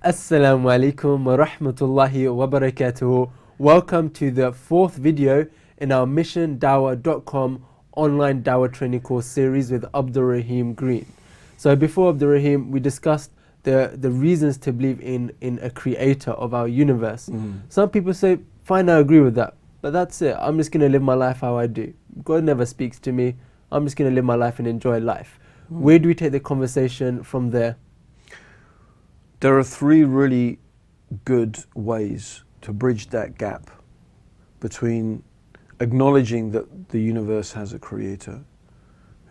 Assalamu alaikum wa rahmatullahi wa barakatuhu. Welcome to the fourth video in our mission-dawah.com online Dawah training course series with Abdurraheem Green. So before Abdurraheem, we discussed the reasons to believe in a creator of our universe. Some people say, fine, I agree with that, but that's it. I'm just going to live my life how I do. God never speaks to me. I'm just going to live my life and enjoy life. Where do we take the conversation from there? There are three really good ways to bridge that gap between acknowledging that the universe has a creator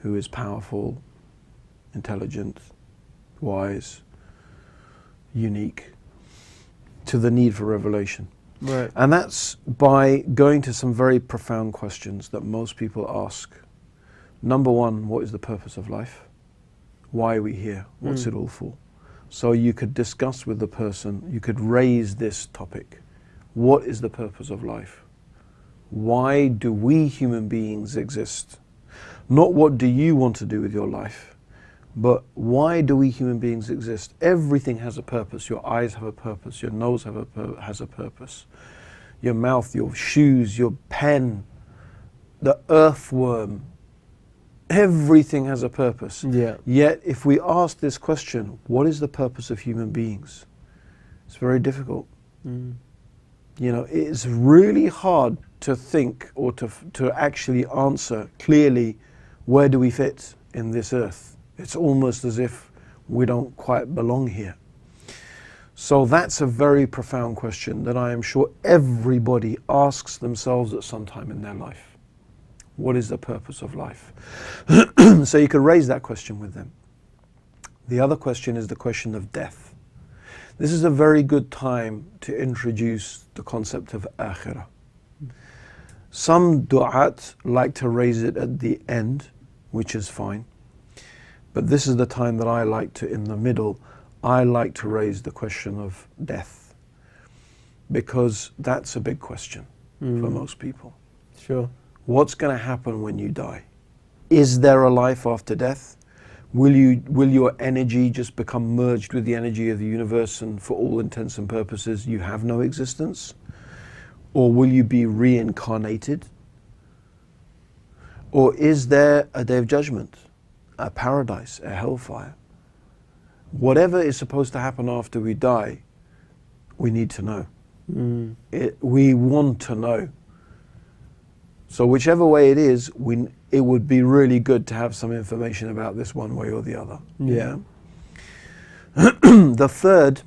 who is powerful, intelligent, wise, unique, to the need for revelation. Right. And that's by going to some very profound questions that most people ask. Number one, what is the purpose of life? Why are we here? What's it all for? So you could discuss with the person, you could raise this topic. What is the purpose of life? Why do we human beings exist? Not what do you want to do with your life, but why do we human beings exist? Everything has a purpose. Your eyes have a purpose. Your nose has a purpose. Your mouth, your shoes, your pen, the earthworm, everything has a purpose. Yeah. Yet if we ask this question, what is the purpose of human beings? It's very difficult. You know, it's really hard to think or to actually answer clearly, where do we fit in this earth? It's almost as if we don't quite belong here. So that's a very profound question that I am sure everybody asks themselves at some time in their life. What is the purpose of life? So you could raise that question with them. The other question is the question of death. This is a very good time to introduce the concept of akhirah. Some du'at like to raise it at the end, which is fine. But this is the time that I like to, in the middle, I like to raise the question of death. Because that's a big question for most people. Sure. What's going to happen when you die? Is there a life after death? Will your energy just become merged with the energy of the universe and for all intents and purposes you have no existence? Or will you be reincarnated? Or is there a day of judgment, a paradise, a hellfire? Whatever is supposed to happen after we die, we need to know. We want to know. So whichever way it is, it would be really good to have some information about this one way or the other. Yeah. The third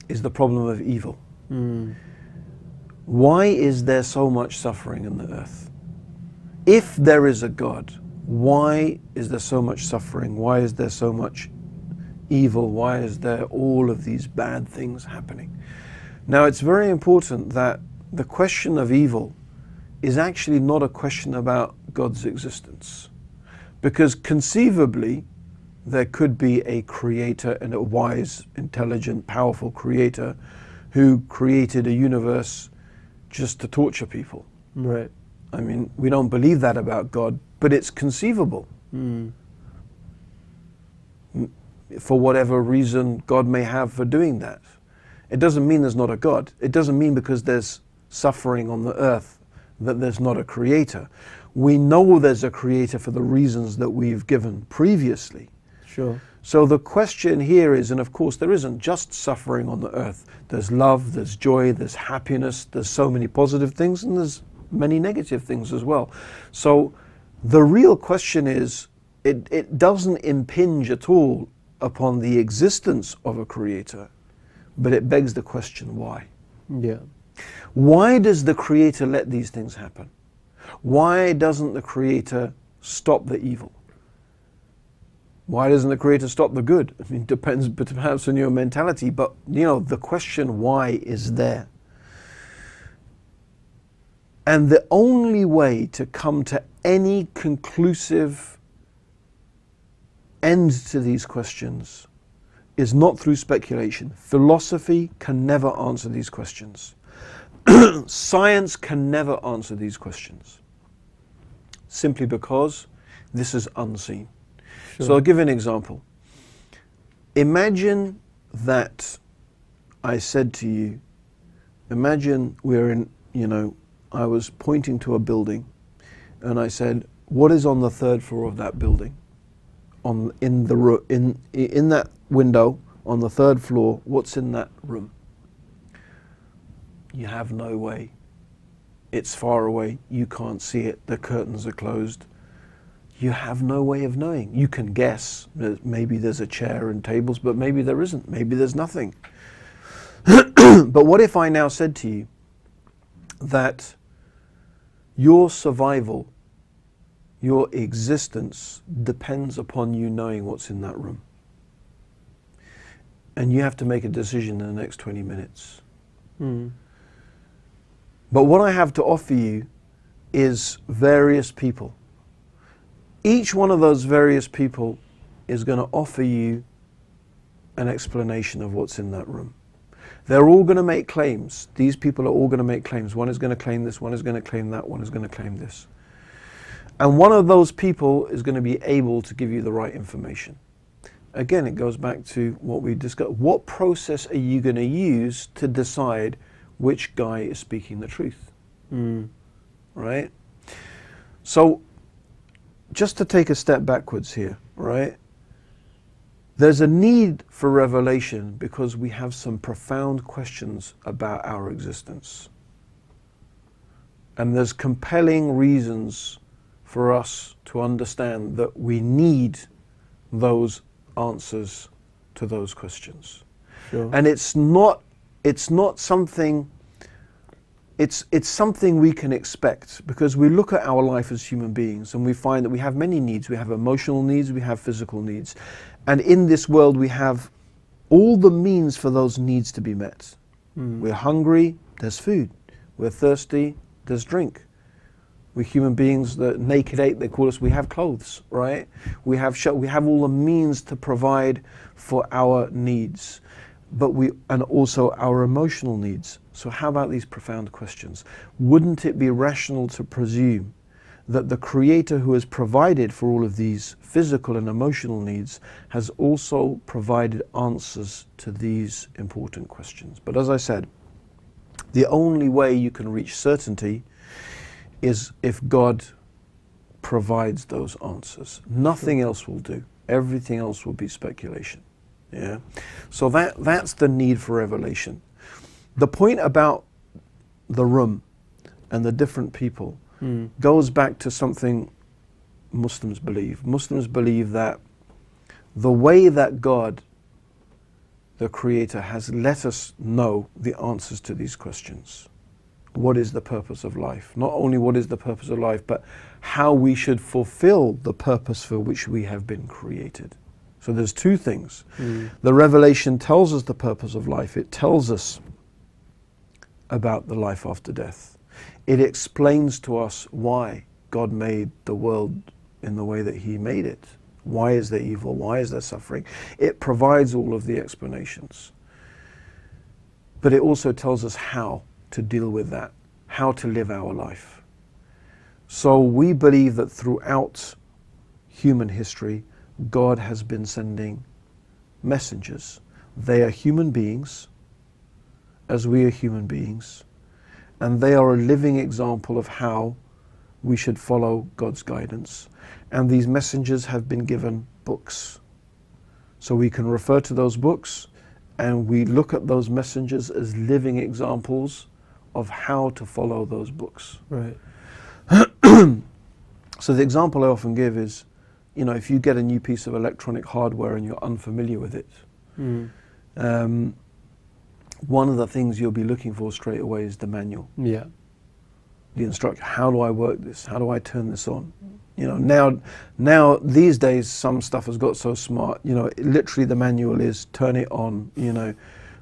is the problem of evil. Why is there so much suffering in the earth? If there is a God, why is there so much suffering? Why is there so much evil? Why is there all of these bad things happening? Now it's very important that the question of evil is actually not a question about God's existence. Because conceivably, there could be a creator and a wise, intelligent, powerful creator who created a universe just to torture people. Right. I mean, we don't believe that about God, but it's conceivable. For whatever reason God may have for doing that. It doesn't mean there's not a God. It doesn't mean because there's suffering on the earth that there's not a creator. We know there's a creator for the reasons that we've given previously. Sure. So the question here is, and of course there isn't just suffering on the earth. There's love, there's joy, there's happiness, there's so many positive things, and there's many negative things as well. So the real question is, it doesn't impinge at all upon the existence of a creator, but it begs the question, why? Yeah. Why does the creator let these things happen? Why doesn't the creator stop the evil? Why doesn't the creator stop the good? I mean, depends perhaps on your mentality, but you know, the question why is there. And the only way to come to any conclusive end to these questions is not through speculation. Philosophy can never answer these questions. Science can never answer these questions, simply because this is unseen. Sure. So I'll give you an example. Imagine that I said to you, imagine we're in, I was pointing to a building and I said, what is on the third floor of that building? In that window on the third floor, what's in that room? You have no way. It's far away. You can't see it. The curtains are closed. You have no way of knowing. You can guess. Maybe there's a chair and tables, but maybe there isn't. Maybe there's nothing. But what if I now said to you that your survival, your existence depends upon you knowing what's in that room? And you have to make a decision in the next 20 minutes. But what I have to offer you is various people. Each one of those various people is going to offer you an explanation of what's in that room. They're all going to make claims. These people are all going to make claims. One is going to claim this, one is going to claim that, one is going to claim this. And one of those people is going to be able to give you the right information. Again, it goes back to what we discussed. What process are you going to use to decide which guy is speaking the truth? Right? So, just to take a step backwards here, right? There's a need for revelation because we have some profound questions about our existence. And there's compelling reasons for us to understand that we need those answers to those questions. Sure. And it's not something, it's something we can expect, because we look at our life as human beings and we find that we have many needs. We have emotional needs, we have physical needs. And in this world we have all the means for those needs to be met. We're hungry, there's food. We're thirsty, there's drink. We're human beings, the naked ape, they call us, we have clothes, right? We have all the means to provide for our needs, and also our emotional needs. So how about these profound questions? Wouldn't it be rational to presume that the Creator who has provided for all of these physical and emotional needs has also provided answers to these important questions? But as I said, the only way you can reach certainty is if God provides those answers. Nothing else will do. Everything else will be speculation. Yeah. So that's the need for revelation. The point about the room and the different people goes back to something Muslims believe. Muslims believe that the way that God, the Creator, has let us know the answers to these questions. What is the purpose of life? Not only what is the purpose of life, but how we should fulfill the purpose for which we have been created. So there's two things. The revelation tells us the purpose of life. It tells us about the life after death. It explains to us why God made the world in the way that He made it. Why is there evil? Why is there suffering? It provides all of the explanations. But it also tells us how to deal with that, how to live our life. So we believe that throughout human history, God has been sending messengers. They are human beings, as we are human beings, and they are a living example of how we should follow God's guidance. And these messengers have been given books. So we can refer to those books and we look at those messengers as living examples of how to follow those books. Right. So the example I often give is, if you get a new piece of electronic hardware and you're unfamiliar with it, one of the things you'll be looking for straight away is the manual. Yeah. The instruction. How do I work this? How do I turn this on? Now these days some stuff has got so smart. Literally the manual is turn it on.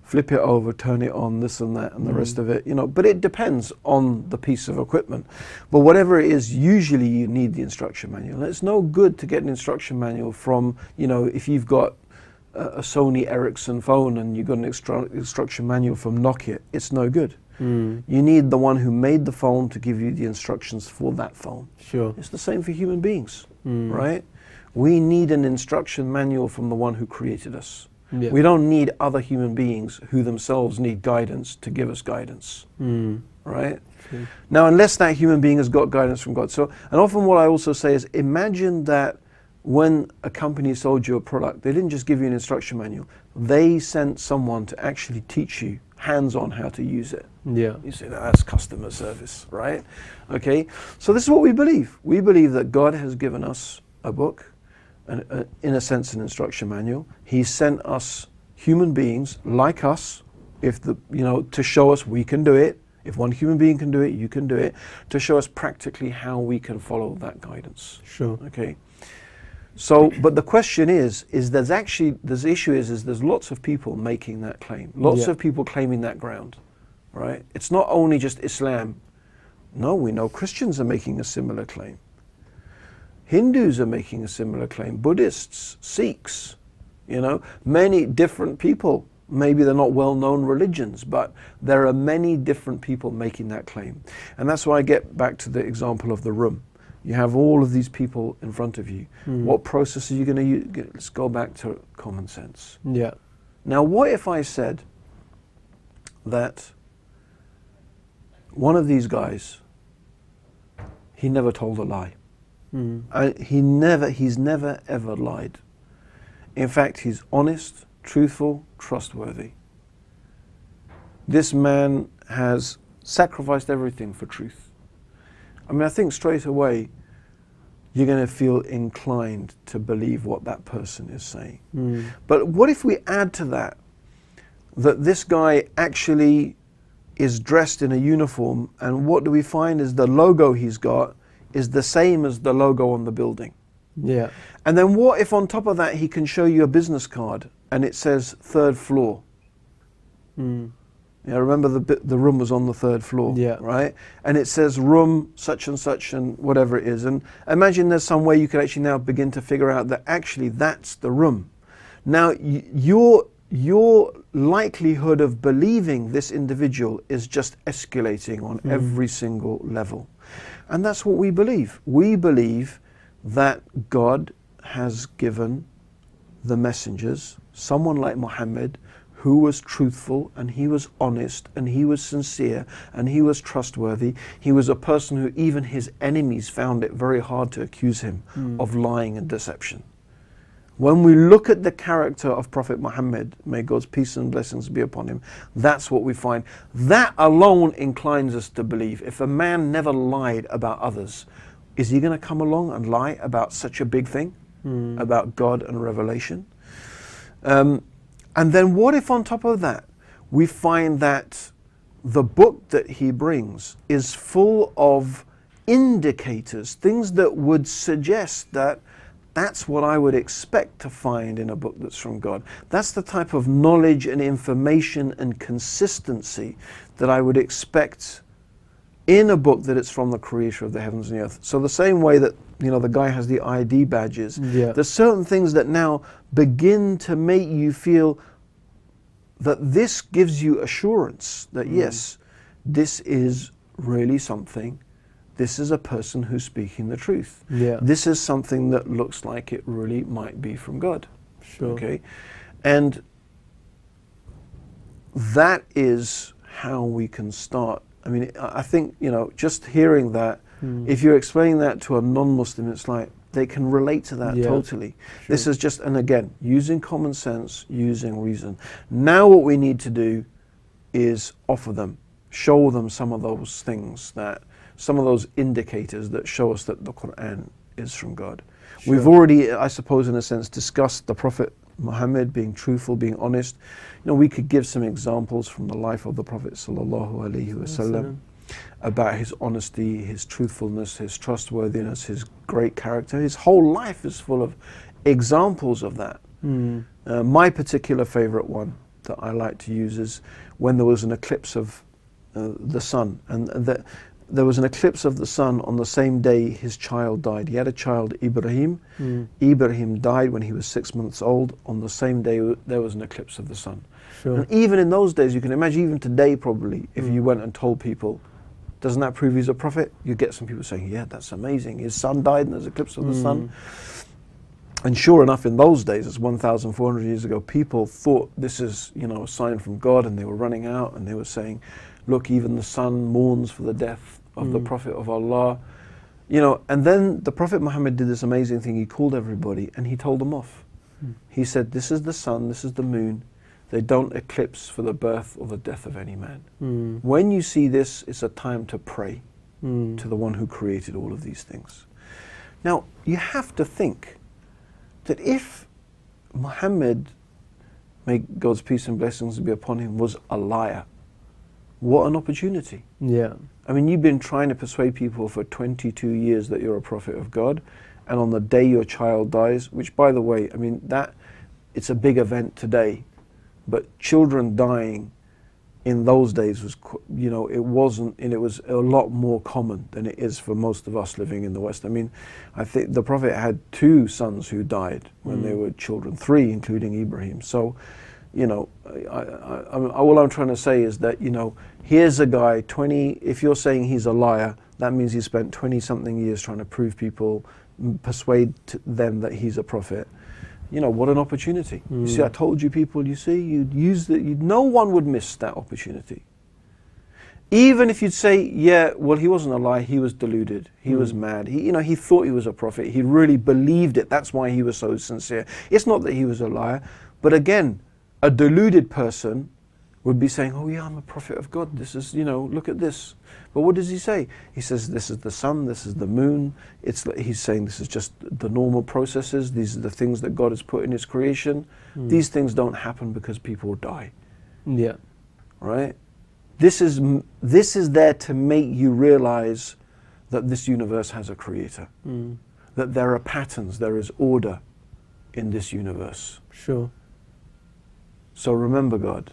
Flip it over, turn it on, this and that, and the rest of it. But it depends on the piece of equipment. But whatever it is, usually you need the instruction manual. And it's no good to get an instruction manual from, if you've got a Sony Ericsson phone and you've got an instruction manual from Nokia, it's no good. You need the one who made the phone to give you the instructions for that phone. Sure. It's the same for human beings, right? We need an instruction manual from the one who created us. Yeah. We don't need other human beings who themselves need guidance to give us guidance. Right? True. Now, unless that human being has got guidance from God. So, and often what I also say is, imagine that when a company sold you a product, they didn't just give you an instruction manual. They sent someone to actually teach you hands-on how to use it. Yeah. You say that's customer service, right? Okay. So this is what we believe. We believe that God has given us a book, in a sense, an instruction manual. He sent us human beings like us, to show us we can do it. If one human being can do it, you can do it, to show us practically how we can follow that guidance. Sure. Okay. So, but the question is there's lots of people making that claim. Lots of people claiming that ground, right? It's not only just Islam. No, we know Christians are making a similar claim. Hindus are making a similar claim. Buddhists, Sikhs, many different people. Maybe they're not well-known religions, but there are many different people making that claim. And that's why I get back to the example of the room. You have all of these people in front of you. What process are you going to use? Let's go back to common sense. Yeah. Now, what if I said that one of these guys, he never told a lie. He's never ever lied. In fact, he's honest, truthful, trustworthy. This man has sacrificed everything for truth. I mean, I think straight away you're going to feel inclined to believe what that person is saying. But what if we add to that this guy actually is dressed in a uniform, and what do we find is the logo he's got is the same as the logo on the building. Yeah. And then what if on top of that he can show you a business card and it says 3rd floor? Yeah, remember the room was on the 3rd floor, right? And it says room such and such and whatever it is. And imagine there's some way you could actually now begin to figure out that actually that's the room. Now your likelihood of believing this individual is just escalating on every single level. And that's what we believe. We believe that God has given the messengers, someone like Muhammad, who was truthful and he was honest and he was sincere and he was trustworthy. He was a person who even his enemies found it very hard to accuse him of lying and deception. When we look at the character of Prophet Muhammad, may God's peace and blessings be upon him, that's what we find. That alone inclines us to believe if a man never lied about others, is he going to come along and lie about such a big thing, about God and revelation? And then what if on top of that, we find that the book that he brings is full of indicators, things that would suggest that that's what I would expect to find in a book that's from God. That's the type of knowledge and information and consistency that I would expect in a book that it's from the creator of the heavens and the earth. So the same way that, the guy has the ID badges, there's certain things that now begin to make you feel that this gives you assurance that yes, this is really something. This is a person who's speaking the truth. This is something that looks like it really might be from God. Sure. Okay? And that is how we can start. I mean, I think, just hearing that, if you're explaining that to a non-Muslim, it's like they can relate to that totally. Sure. This is just, and again, using common sense, using reason. Now what we need to do is offer them, show them some of those things, some of those indicators that show us that the Quran is from God. Sure. We've already, I suppose, in a sense, discussed the Prophet Muhammad being truthful, being honest. We could give some examples from the life of the Prophet ﷺ about his honesty, his truthfulness, his trustworthiness, his great character. His whole life is full of examples of that. My particular favorite one that I like to use is when there was an eclipse of the sun, and there was an eclipse of the sun on the same day his child died. He had a child, Ibrahim. Ibrahim died when he was 6 months old. On the same day there was an eclipse of the sun. Sure. And even in those days, you can imagine, even today probably, if you went and told people, doesn't that prove he's a prophet? You get some people saying, yeah, that's amazing. His son died and there's an eclipse of the sun. And sure enough, in those days, it's 1,400 years ago, people thought this is, a sign from God, and they were running out and they were saying, look, even the sun mourns for the death of the Prophet of Allah. And then the Prophet Muhammad did this amazing thing. He called everybody and he told them off. He said, this is the sun, this is the moon. They don't eclipse for the birth or the death of any man. When you see this, it's a time to pray to the one who created all of these things. Now, you have to think that if Muhammad, may God's peace and blessings be upon him, was a liar, what an opportunity. Yeah. I mean, you've been trying to persuade people for 22 years that you're a prophet of God, and on the day your child dies, which, by the way, I mean, it's a big event today, but children dying in those days was, it wasn't, and it was a lot more common than it is for most of us living in the West. I mean, I think the Prophet had 2 sons who died when they were children, 3, including Ibrahim. So, all I'm trying to say is that, here's a guy, if you're saying he's a liar, that means he spent 20-something years trying to prove people, persuade them that he's a prophet. What an opportunity. You see, I told you people, you'd use no one would miss that opportunity. Even if you'd say, yeah, well, he wasn't a liar, he was deluded, he was mad, he thought he was a prophet, he really believed it, that's why he was so sincere. It's not that he was a liar, but again, a deluded person would be saying, oh yeah, I'm a prophet of God, this is, look at this. But what does he say? He says, this is the sun, this is the moon. He's saying this is just the normal processes, these are the things that God has put in his creation. These things don't happen because people die. Yeah. Right? This is there to make you realize that this universe has a creator. That there are patterns, there is order in this universe. Sure. So remember, God,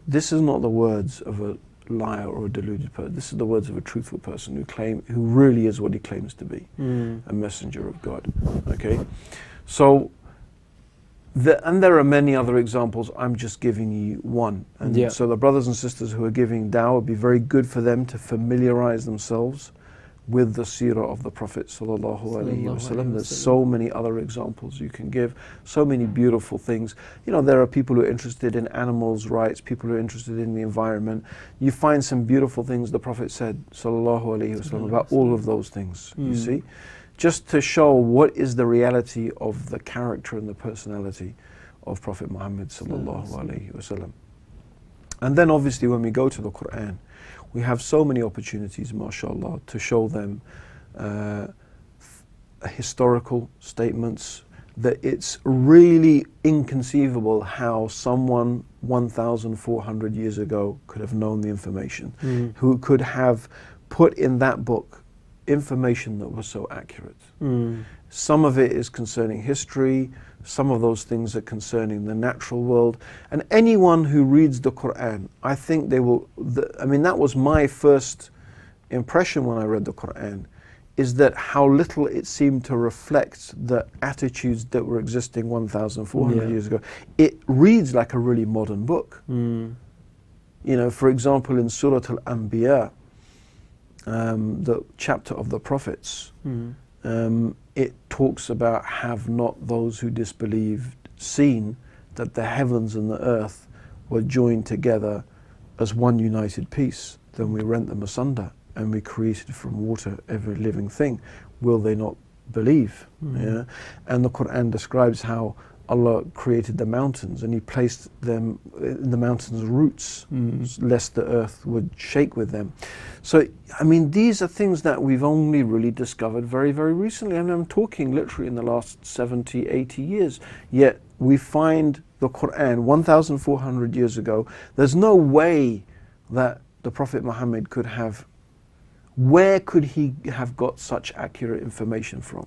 this is not the words of a liar or a deluded person. This is the words of a truthful person who really is what he claims to be, a messenger of God. Okay, so and there are many other examples. I'm just giving you one. And so the brothers and sisters who are giving dawah, would be very good for them to familiarize themselves with the seerah of the Prophet sallallahu alaihi wasallam. There's so many other examples you can give, so many beautiful things. There are people who are interested in animals' rights, people who are interested in the environment. You find some beautiful things the Prophet said sallallahu alaihi wasallam about all of those things, you see, just to show what is the reality of the character and the personality of Prophet Muhammad sallallahu alaihi wasallam. And then obviously when we go to the Quran, we have so many opportunities, mashallah, to show them historical statements that it's really inconceivable how someone 1,400 years ago could have known the information, who could have put in that book information that was so accurate. Some of it is concerning history, some of those things are concerning the natural world. And anyone who reads the Quran, I think they will, that was my first impression when I read the Quran, is that how little it seemed to reflect the attitudes that were existing 1,400 years ago. It reads like a really modern book. For example, in Surah Al-Anbiya, the chapter of the prophets, it talks about, have not those who disbelieved seen that the heavens and the earth were joined together as one united piece? Then we rent them asunder, and we created from water every living thing. Will they not believe? Yeah? And the Quran describes how Allah created the mountains, and he placed them in the mountains' roots, lest the earth would shake with them. So, these are things that we've only really discovered very, very recently. I'm talking literally in the last 70, 80 years. Yet we find the Quran 1,400 years ago. There's no way that the Prophet Muhammad could have, where could he have got such accurate information from?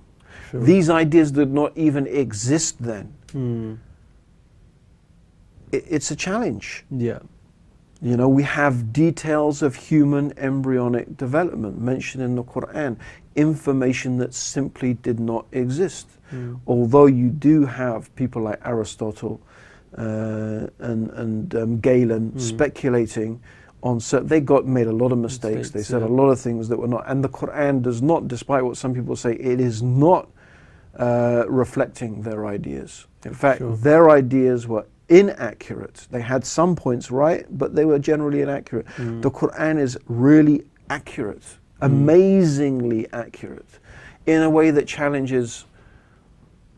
Sure. These ideas did not even exist then. It's a challenge. Yeah. We have details of human embryonic development mentioned in the Quran, information that simply did not exist. Although you do have people like Aristotle and Galen speculating on certain, they made a lot of mistakes. They said a lot of things that were not, and the Quran does not, despite what some people say, it is not reflecting their ideas. In fact, Sure. their ideas were inaccurate. They had some points right, but they were generally inaccurate. The Quran is really accurate, amazingly accurate, in a way that challenges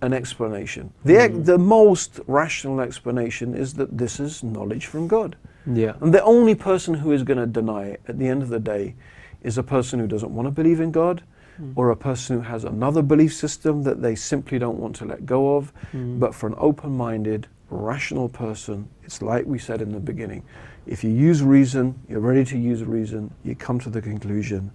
an explanation. The most rational explanation is that this is knowledge from God. Yeah. And the only person who is going to deny it at the end of the day is a person who doesn't want to believe in God, or a person who has another belief system that they simply don't want to let go of. But for an open-minded, rational person, it's like we said in the beginning. If you use reason, you're ready to use reason, you come to the conclusion,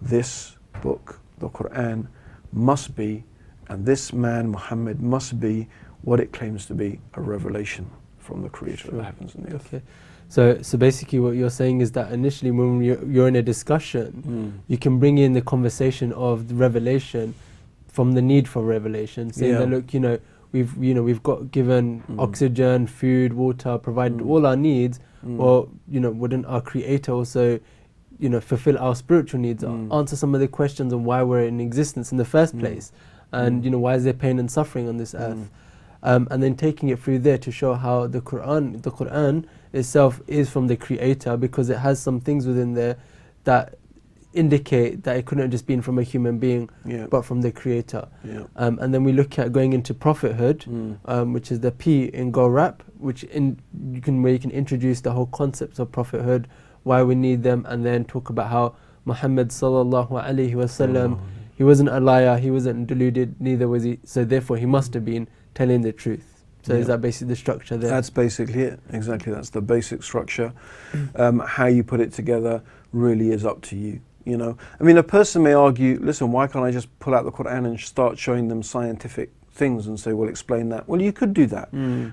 this book, the Quran, must be, and this man, Muhammad, must be what it claims to be, a revelation from the Creator of the heavens and the earth. Okay. So basically what you're saying is that initially when you're in a discussion, you can bring in the conversation of the revelation from the need for revelation, saying that, look, we've got given oxygen, food, water, provided all our needs. Well, wouldn't our Creator also, fulfill our spiritual needs, answer some of the questions on why we're in existence in the first place, and why is there pain and suffering on this earth, and then taking it through there to show how the Quran itself is from the Creator, because it has some things within there that indicate that it couldn't have just been from a human being, but from the Creator. And then we look at going into prophethood, which is the P in GORAP, where you can introduce the whole concepts of prophethood, why we need them, and then talk about how Muhammad sallallahu alaihi wasallam, he wasn't a liar, he wasn't deluded, neither was he, so therefore he must have been telling the truth. So is that basically the structure there? That's basically it. Exactly, that's the basic structure. How you put it together really is up to you. I mean, a person may argue, listen, why can't I just pull out the Quran and start showing them scientific things and say, well, explain that? Well, you could do that.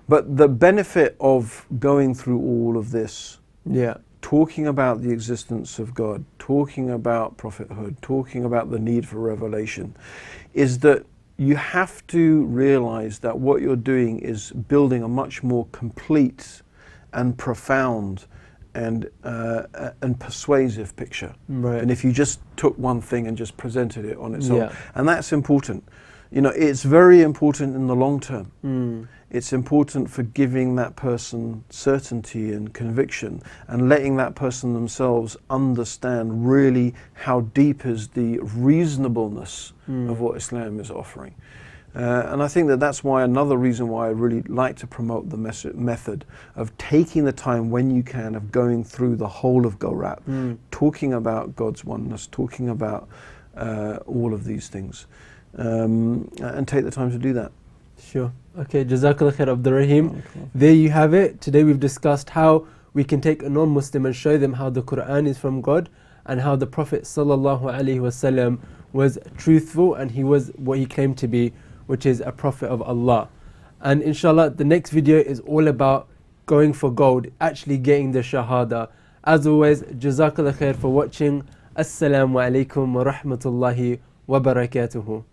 But the benefit of going through all of this, talking about the existence of God, talking about prophethood, talking about the need for revelation, is that you have to realize that what you're doing is building a much more complete and profound and persuasive picture. And if you just took one thing and just presented it on its own. And that's important. It's very important in the long term. It's important for giving that person certainty and conviction, and letting that person themselves understand really how deep is the reasonableness of what Islam is offering. And I think that's why, another reason why I really like to promote the method of taking the time when you can, of going through the whole of GORAP, talking about God's oneness, talking about all of these things, and take the time to do that. Sure. Okay, Jazakallah khair, Abdurraheem. There you have it. Today we've discussed how we can take a non-Muslim and show them how the Quran is from God, and how the Prophet sallallahu alaihi wasallam was truthful, and he was what he claimed to be, which is a prophet of Allah. And inshallah, the next video is all about going for gold, actually getting the Shahadah. As always, Jazakallah khair for watching. Assalamu alaikum wa rahmatullahi wa barakatuhu.